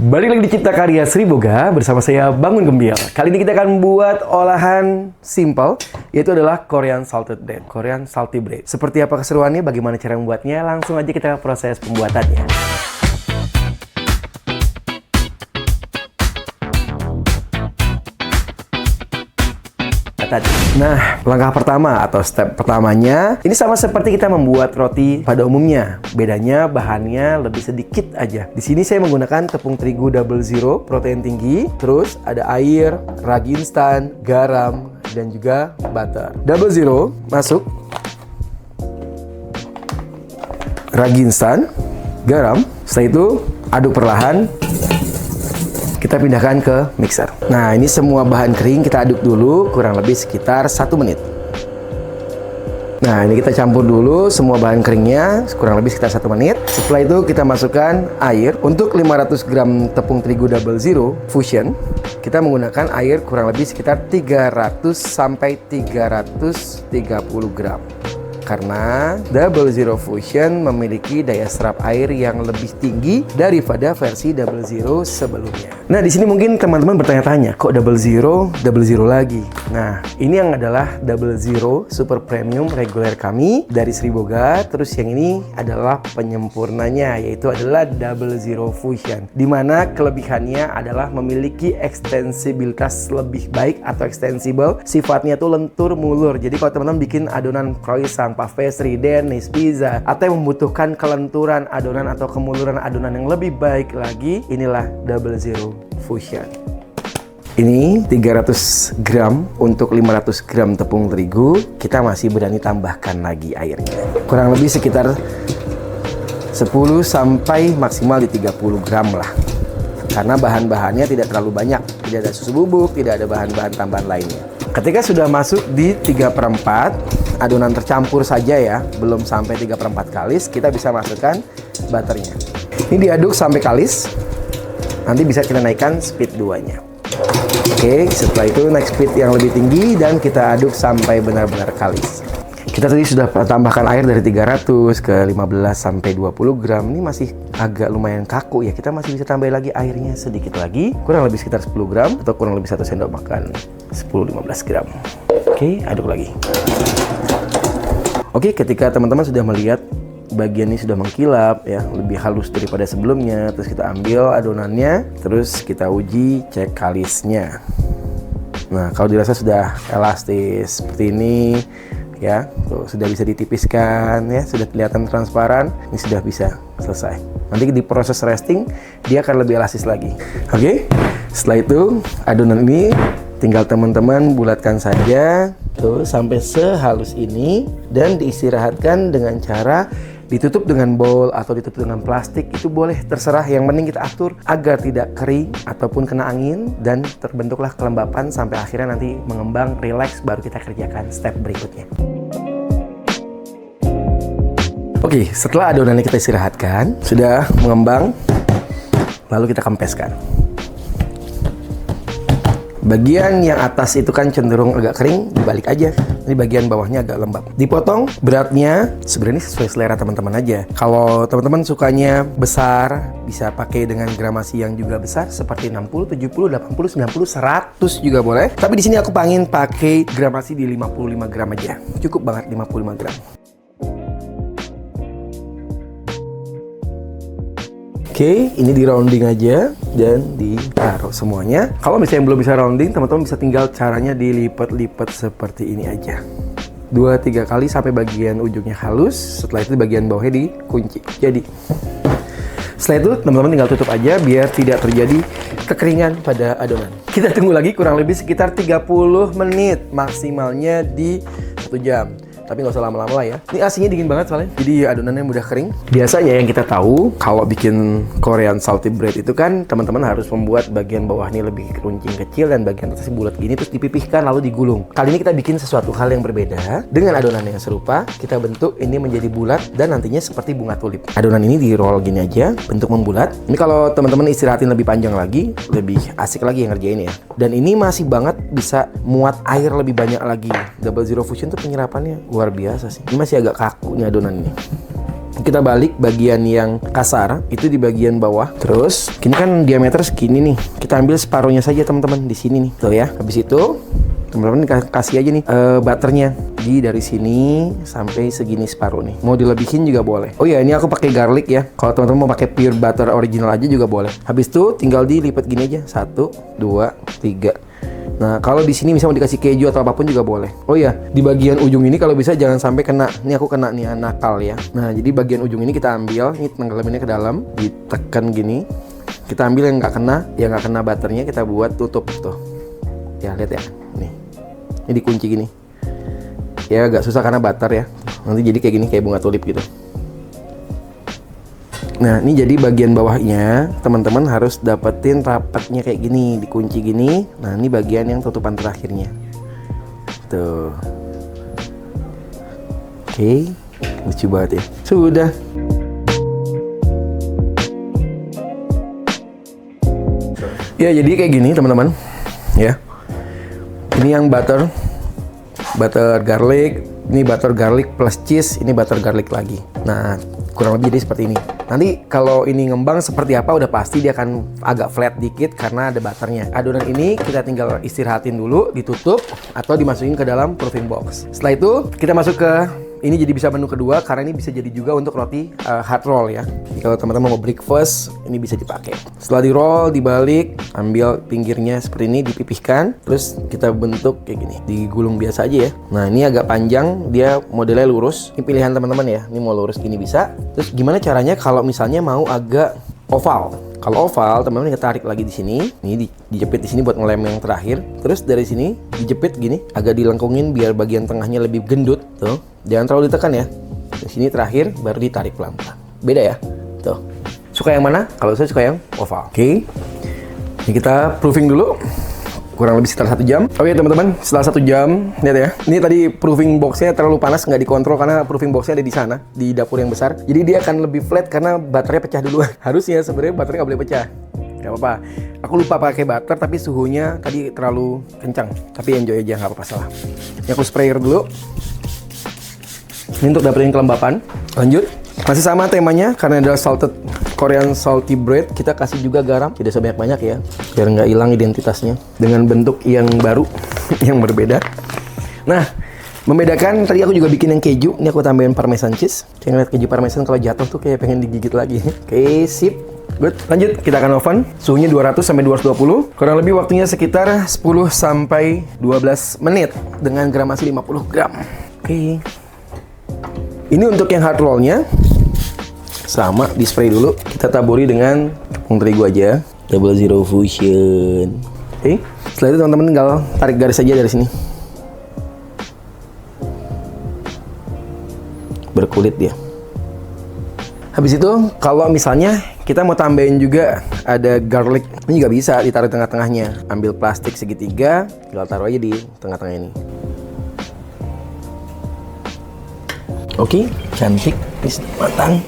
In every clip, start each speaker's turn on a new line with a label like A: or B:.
A: Balik lagi di Cipta Karya Sri Boga bersama saya Bangun Gembil. Kali ini kita akan buat olahan simple, yaitu adalah Korean salted bread, Korean salty bread. Seperti apa keseruannya, bagaimana cara membuatnya, langsung aja kita proses pembuatannya. Nah, langkah pertama atau step pertamanya ini sama seperti kita membuat roti pada umumnya. Bedanya bahannya lebih sedikit aja. Di sini saya menggunakan tepung terigu double zero, protein tinggi, terus ada air, ragi instan, garam, dan juga butter. Double zero masuk, ragi instan, garam. Setelah itu aduk perlahan. Kita pindahkan ke mixer. Nah, ini semua bahan kering kita aduk dulu kurang lebih sekitar 1 menit. Nah, ini kita campur dulu semua bahan keringnya kurang lebih sekitar 1 menit. Setelah itu kita masukkan air. Untuk 500 gram tepung terigu double zero fusion, kita menggunakan air kurang lebih sekitar 300 sampai 330 gram. Karena double zero fusion memiliki daya serap air yang lebih tinggi daripada versi double zero sebelumnya. Nah, di sini mungkin teman-teman bertanya-tanya, kok double zero lagi? Nah, ini yang adalah double zero super premium reguler kami dari Sri Boga. Terus yang ini adalah penyempurnanya, yaitu adalah double zero fusion, dimana kelebihannya adalah memiliki ekstensibilitas lebih baik atau extensible. Sifatnya tuh lentur mulur. Jadi kalau teman-teman bikin adonan croissant, puff pastry, Danish, pizza, atau yang membutuhkan kelenturan adonan atau kemuluran adonan yang lebih baik lagi, inilah double zero fusion. Ini 300 gram untuk 500 gram tepung terigu. Kita masih berani tambahkan lagi airnya. Kurang lebih sekitar 10 sampai maksimal di 30 gram lah. Karena bahan-bahannya tidak terlalu banyak. Tidak ada susu bubuk, tidak ada bahan-bahan tambahan lainnya. Ketika sudah masuk di 3/4, adonan tercampur saja ya, belum sampai 3/4 kalis, kita bisa masukkan butternya. Ini diaduk sampai kalis, nanti bisa kita naikkan speed 2-nya. Oke, setelah itu naik speed yang lebih tinggi dan kita aduk sampai benar-benar kalis. Kita tadi sudah tambahkan air dari 300 ke 15 sampai 20 gram. Ini masih agak lumayan kaku ya. Kita masih bisa tambah lagi airnya sedikit lagi. Kurang lebih sekitar 10 gram atau kurang lebih 1 sendok makan. 10-15 gram. Oke, aduk lagi. Oke, ketika teman-teman sudah melihat bagian ini sudah mengkilap ya, lebih halus daripada sebelumnya, terus kita ambil adonannya, terus kita uji cek kalisnya. Nah, kalau dirasa sudah elastis seperti ini ya, tuh sudah bisa ditipiskan ya, sudah kelihatan transparan, ini sudah bisa selesai. Nanti di proses resting dia akan lebih elastis lagi. Oke, setelah itu adonan ini tinggal teman-teman bulatkan saja tuh sampai sehalus ini dan diistirahatkan dengan cara ditutup dengan bowl atau ditutup dengan plastik, itu boleh terserah, yang penting kita atur agar tidak kering ataupun kena angin dan terbentuklah kelembapan sampai akhirnya nanti mengembang, relax, baru kita kerjakan step berikutnya. Oke, setelah adonannya kita istirahatkan, sudah mengembang, lalu kita kempeskan. Bagian yang atas itu kan cenderung agak kering, dibalik aja. Ini bagian bawahnya agak lembab. Dipotong beratnya sebenarnya sesuai selera teman-teman aja. Kalau teman-teman sukanya besar, bisa pakai dengan gramasi yang juga besar seperti 60, 70, 80, 90, 100 juga boleh. Tapi di sini aku pengen pakai gramasi di 55 gram aja. Cukup banget 55 gram. Oke, ini di rounding aja dan ditaruh semuanya. Kalau misalnya belum bisa rounding, teman-teman bisa tinggal caranya dilipat-lipat seperti ini aja. 2-3 kali sampai bagian ujungnya halus. Setelah itu bagian bawahnya dikunci. Jadi, setelah itu teman-teman tinggal tutup aja biar tidak terjadi kekeringan pada adonan. Kita tunggu lagi kurang lebih sekitar 30 menit, maksimalnya di 1 jam. Tapi nggak usah lama-lama lah ya. Ini asinya dingin banget soalnya, jadi adonannya mudah kering. Biasanya yang kita tahu kalau bikin Korean salty bread itu kan teman-teman harus membuat bagian bawah ini lebih runcing kecil dan bagian atasnya bulat gini, terus dipipihkan lalu digulung. Kali ini kita bikin sesuatu hal yang berbeda. Dengan adonan yang serupa, kita bentuk ini menjadi bulat dan nantinya seperti bunga tulip. Adonan ini di roll gini aja, bentuk membulat. Ini kalau teman-teman istirahatin lebih panjang lagi, lebih asik lagi yang ngerjain ya. Dan ini masih banget bisa muat air lebih banyak lagi. Double zero fusion tuh penyerapannya luar biasa sih. Ini masih agak kaku nih adonan ini. kita balik bagian yang kasar itu di bagian bawah. Terus ini kan diameter segini nih, kita ambil separuhnya saja teman-teman di sini nih tuh ya. Habis itu teman-teman kasih aja nih butternya dari sini sampai segini separuh nih. Mau dilebihin juga boleh. Oh ya, ini aku pakai garlic ya. Kalau teman-teman mau pakai pure butter original aja juga boleh. Habis itu tinggal dilipat gini aja, 1, 2, 3. Nah, kalau di sini misalnya mau dikasih keju atau apapun juga boleh. Oh ya, di bagian ujung ini kalau bisa jangan sampai kena. Ini aku kena nih nakal ya. Nah, jadi bagian ujung ini kita ambil, ini tenggelaminnya ke dalam, ditekan gini. Kita ambil yang nggak kena butternya, kita buat tutup tuh. Ya, lihat ya. Nih. Ini dikunci gini. Ya agak susah karena butter ya. Nanti jadi kayak gini, kayak bunga tulip gitu. Nah, ini jadi bagian bawahnya teman-teman harus dapetin rapatnya kayak gini, dikunci gini. Nah, ini bagian yang tutupan terakhirnya. Tuh. Oke, lucu banget ya. Sudah. Ya, jadi kayak gini teman-teman. Ya. Ini yang butter garlic, ini butter garlic plus cheese, ini butter garlic lagi. Nah, kurang lebih jadi seperti ini. Nanti kalau ini ngembang seperti apa udah pasti dia akan agak flat dikit karena ada butternya. Adonan ini kita tinggal istirahatin dulu, ditutup atau dimasukin ke dalam proofing box. Setelah itu kita masuk ke ini, jadi bisa menu kedua karena ini bisa jadi juga untuk roti hard roll ya. Jadi kalau teman-teman mau breakfast, ini bisa dipakai. Setelah di roll, dibalik, ambil pinggirnya seperti ini, dipipihkan, terus kita bentuk kayak gini, digulung biasa aja ya. Nah, ini agak panjang, dia modelnya lurus. Ini pilihan teman-teman ya. Ini mau lurus gini bisa. Terus gimana caranya kalau misalnya mau agak oval? Kalau oval, teman-teman tarik lagi di sini. Ini dijepit di sini buat ngelem yang terakhir. Terus dari sini dijepit gini, agak dilengkungin biar bagian tengahnya lebih gendut. Tuh, jangan terlalu ditekan ya. Di sini terakhir baru ditarik pelan-pelan. Beda ya. Tuh. Suka yang mana? Kalau saya suka yang oval. Oke. Ini kita proofing dulu. Kurang lebih sekitar 1 jam. Oke teman-teman, setelah 1 jam, lihat ya. Ini tadi proofing boxnya terlalu panas, nggak dikontrol karena proofing boxnya ada di sana, di dapur yang besar. Jadi dia akan lebih flat karena butternya pecah duluan. Harusnya sebenarnya butternya nggak boleh pecah. Gak apa-apa. Aku lupa pakai butter, tapi suhunya tadi terlalu kencang. Tapi enjoy aja, nggak apa-apa salah. Ini aku sprayer dulu. Ini untuk dapetin kelembapan. Lanjut. Masih sama temanya, karena ada Korean salty bread, kita kasih juga garam, tidak sebanyak-banyak ya, biar nggak hilang identitasnya, dengan bentuk yang baru, yang berbeda. Nah, membedakan, tadi aku juga bikin yang keju, ini aku tambahin parmesan cheese. Yang lihat keju parmesan kalau jatuh tuh kayak pengen digigit lagi. Oke, sip. Good. Lanjut, kita akan oven, suhunya 200 sampai 220. Kurang lebih waktunya sekitar 10 sampai 12 menit dengan gramasi 50 gram. Oke. Ini untuk yang hard rollnya, sama di spray dulu. Kita taburi dengan tepung terigu aja. Double Zero Fusion. Oke. Setelah itu teman-teman tinggal tarik garis aja dari sini. Berkulit dia. Habis itu kalau misalnya kita mau tambahin juga ada garlic, ini juga bisa ditaruh di tengah-tengahnya. Ambil plastik segitiga, tinggal taruh aja di tengah-tengah ini. Oke, cantik, matang.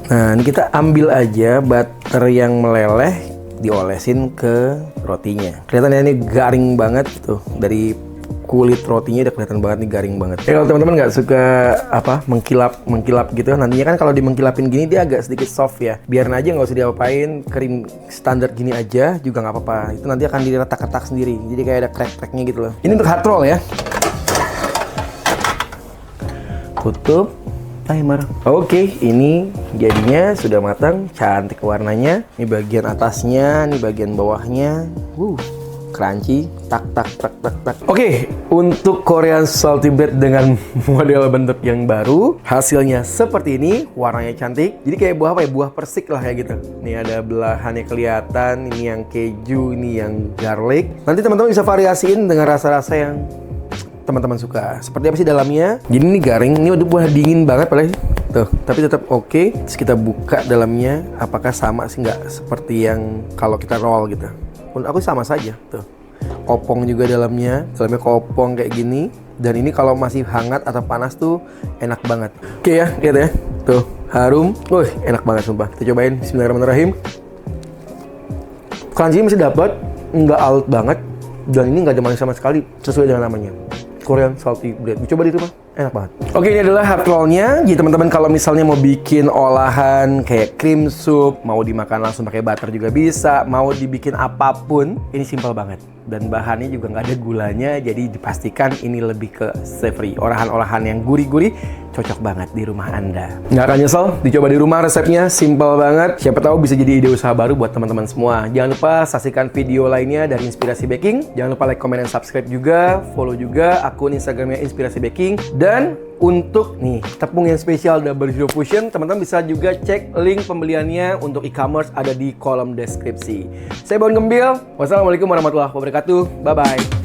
A: Nah, ini kita ambil aja butter yang meleleh, diolesin ke rotinya. Kelihatan ya, ini garing banget tuh. Dari kulit rotinya udah kelihatan banget nih, garing banget. Kalau teman-teman nggak suka mengkilap gitu, nantinya kan kalau dimengkilapin gini dia agak sedikit soft ya. Biarin aja, nggak usah diapain, krim standar gini aja juga nggak apa-apa. Itu nanti akan diretak-retak sendiri. Jadi kayak ada crack-cracknya gitu loh. Ini untuk hard roll ya. Tutup timer. Oke, ini jadinya sudah matang, cantik warnanya. Ini bagian atasnya, ini bagian bawahnya. Crunchy, tak. Oke, untuk Korean salty bread dengan model bentuk yang baru, hasilnya seperti ini, warnanya cantik. Jadi kayak buah apa ya? Buah persik lah kayak gitu. Nih ada belahannya kelihatan, ini yang keju, ini yang garlic. Nanti teman-teman bisa variasiin dengan rasa-rasa yang teman-teman suka. Seperti apa sih dalamnya? Jadi ini garing, ini udah buah dingin banget padahal. Tuh, tapi tetap oke. Terus kita buka dalamnya, apakah sama sih, nggak seperti yang kalau kita roll gitu. Menurut aku sama saja. Tuh, kopong juga dalamnya kopong kayak gini. Dan ini kalau masih hangat atau panas tuh enak banget. Oke ya, lihat ya. Tuh, harum. Wih, enak banget sumpah. Kita cobain. Bismillahirrahmanirrahim. Crunchy masih dapat, nggak out banget. Dan ini nggak ada manis sama sekali, sesuai dengan namanya. Korean salty bread. Coba di rumah. Enak banget. Oke, ini adalah hard roll-nya. Jadi teman-teman kalau misalnya mau bikin olahan kayak cream soup, mau dimakan langsung pakai butter juga bisa, mau dibikin apapun, ini simple banget. Dan bahannya juga nggak ada gulanya, jadi dipastikan ini lebih ke savory. Olahan-olahan yang gurih-gurih cocok banget di rumah Anda. Nggak akan nyesel, dicoba di rumah resepnya, simple banget. Siapa tahu bisa jadi ide usaha baru buat teman-teman semua. Jangan lupa saksikan video lainnya dari Inspirasi Baking. Jangan lupa like, comment, dan subscribe juga. Follow juga akun Instagramnya Inspirasi Baking. Dan untuk nih tepung yang spesial Double Zero Fusion, teman-teman bisa juga cek link pembeliannya untuk e-commerce ada di kolom deskripsi. Saya Bon Gembil. Wassalamualaikum warahmatullahi wabarakatuh. Bye-bye.